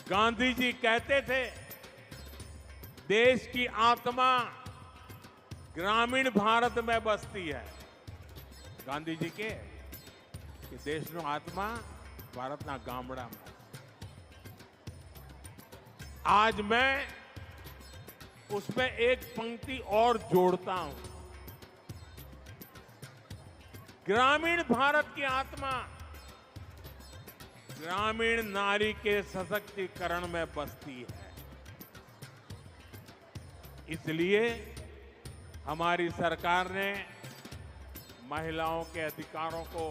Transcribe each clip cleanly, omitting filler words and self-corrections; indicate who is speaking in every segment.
Speaker 1: गांधी जी कहते थे, देश की आत्मा ग्रामीण भारत में बसती है। गांधी जी के कि देशનો આત્મા ભારતના ગામડામાં। आज मैं उसमें एक पंक्ति और जोड़ता हूं। ग्रामीण भारत की आत्मा ग्रामीण नारी के सशक्तिकरण में बसती है। इसलिए हमारी सरकार ने महिलाओं के अधिकारों को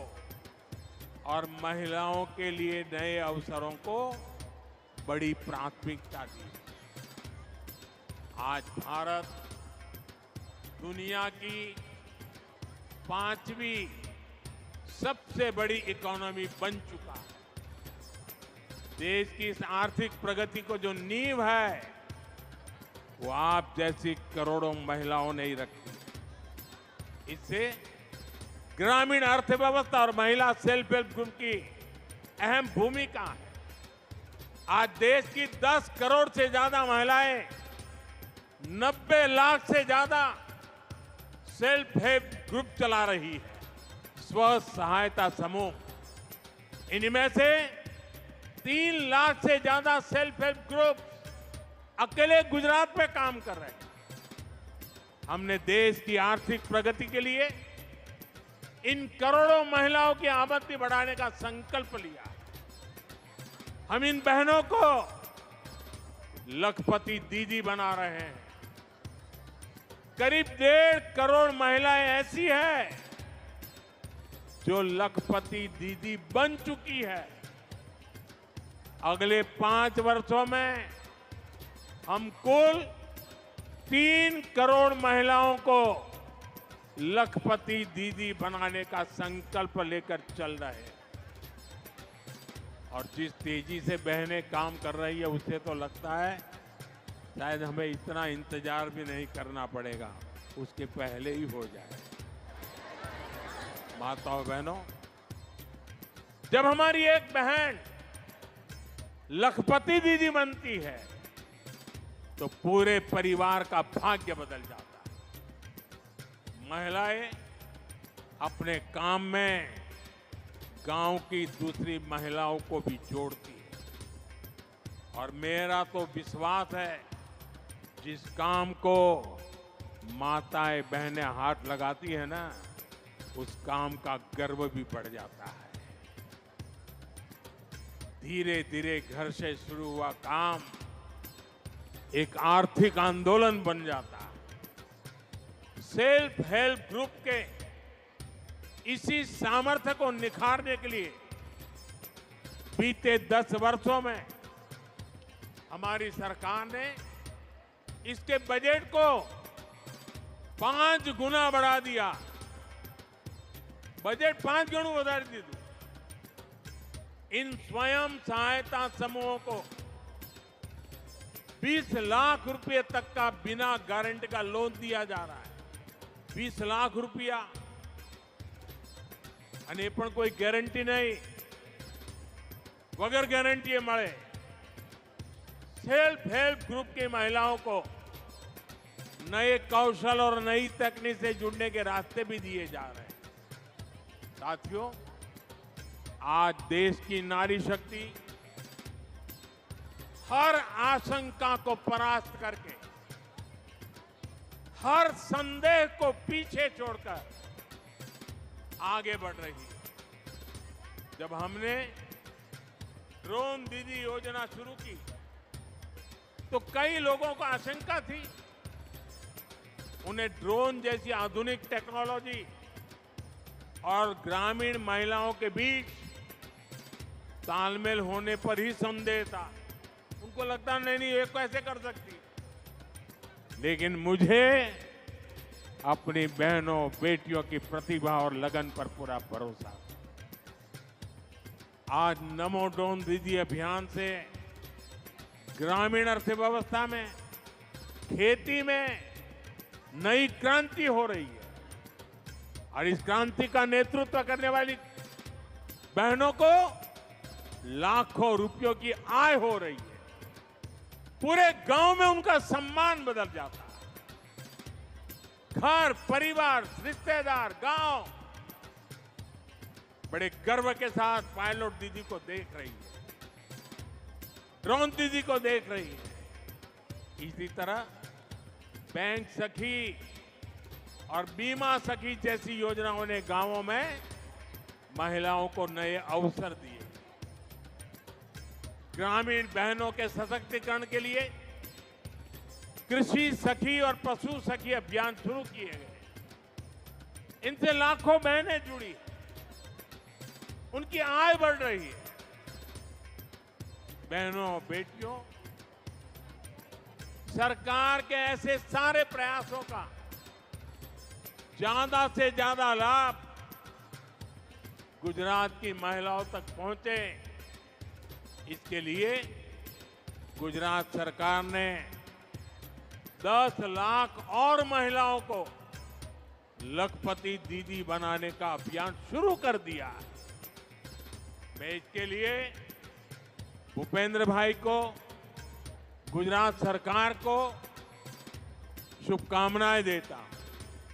Speaker 1: और महिलाओं के लिए नए अवसरों को बड़ी प्राथमिकता दी। आज भारत दुनिया की 5वीं सबसे बड़ी इकोनॉमी बन चुका है। देश की इस आर्थिक प्रगति को जो नींव है वो आप जैसी करोड़ों महिलाओं ने ही रखी। इससे ग्रामीण अर्थव्यवस्था और महिला सेल्फ हेल्प ग्रुप की अहम भूमिका है। आज देश की 10 करोड़ से ज्यादा महिलाएं 90 लाख से ज्यादा सेल्फ हेल्प ग्रुप चला रही है, स्व सहायता समूह। इनमें से 3 लाख से ज्यादा सेल्फ हेल्प ग्रुप अकेले गुजरात में काम कर रहे हैं। हमने देश की आर्थिक प्रगति के लिए इन करोड़ों महिलाओं की आमदनी बढ़ाने का संकल्प लिया। हम इन बहनों को लखपति दीदी बना रहे हैं। करीब 1.5 करोड़ महिलाएं ऐसी हैं जो लखपति दीदी बन चुकी है। अगले 5 वर्षों में हम कुल 3 करोड़ महिलाओं को लखपति दीदी बनाने का संकल्प लेकर चल रहे हैं। और जिस तेजी से बहनें काम कर रही है उससे तो लगता है शायद हमें इतना इंतजार भी नहीं करना पड़ेगा, उसके पहले ही हो जाए। माताओं बहनों, जब हमारी एक बहन लखपति दीदी बनती है तो पूरे परिवार का भाग्य बदल जाता है। महिलाएं अपने काम में गांव की दूसरी महिलाओं को भी जोड़ती है। और मेरा तो विश्वास है जिस काम को माताएं बहनें हाथ लगाती है ना, उस काम का गर्व भी बढ़ जाता है। धीरे धीरे घर से शुरू हुआ काम एक आर्थिक आंदोलन बन जाता है। सेल्फ हेल्प ग्रुप के इसी सामर्थ्य को निखारने के लिए बीते 10 वर्षों में हमारी सरकार ने इसके बजट को 5 गुना बढ़ा दिया। बजट 5 गुना बढ़ा दिया। इन स्वयं सहायता समूहों को 20 लाख रुपए तक का बिना गारंटी का लोन दिया जा रहा है। 20 लाख रुपया અને પણ કોઈ ગેરંટી નહીં, વગર ગેરંટી મળે। सेल्फ हेल्प ग्रुप की महिलाओं को नए कौशल और नई तकनीक से जुड़ने के रास्ते भी दिए जा रहे हैं। साथियों, आज देश की नारी शक्ति हर आशंका को परास्त करके, हर संदेह को पीछे छोड़कर आगे बढ़ रही है। जब हमने ड्रोन दीदी योजना शुरू की तो कई लोगों को आशंका थी। उन्हें ड्रोन जैसी आधुनिक टेक्नोलॉजी और ग्रामीण महिलाओं के बीच तालमेल होने पर ही संदेह था। उनको लगता नहीं ये कैसे कर सकती। लेकिन मुझे अपनी बहनों बेटियों की प्रतिभा और लगन पर पूरा भरोसा। आज नमो ड्रोन दीदी अभियान से ग्रामीण अर्थव्यवस्था में, खेती में नई क्रांति हो रही है। और इस क्रांति का नेतृत्व करने वाली बहनों को लाखों रुपयों की आय हो रही है। पूरे गांव में उनका सम्मान बदल जाता है। घर, परिवार, रिश्तेदार, गांव बड़े गर्व के साथ पायलट दीदी को देख रही है, ड्रोन दीदी को देख रही है। इसी तरह बैंक सखी और बीमा सखी जैसी योजनाओं ने गांवों में महिलाओं को नए अवसर दिए। ग्रामीण बहनों के सशक्तिकरण के लिए कृषि सखी और पशु सखी अभियान शुरू किए गए। इनसे लाखों बहनें जुड़ी, उनकी आय बढ़ रही है। बहनों, बेटियों, सरकार के ऐसे सारे प्रयासों का ज्यादा से ज्यादा लाभ गुजरात की महिलाओं तक पहुंचे, इसके लिए गुजरात सरकार ने 10 लाख और महिलाओं को लखपति दीदी बनाने का अभियान शुरू कर दिया है। मैं इसके लिए भूपेंद्र भाई को, गुजरात सरकार को शुभकामनाएं देता हूं।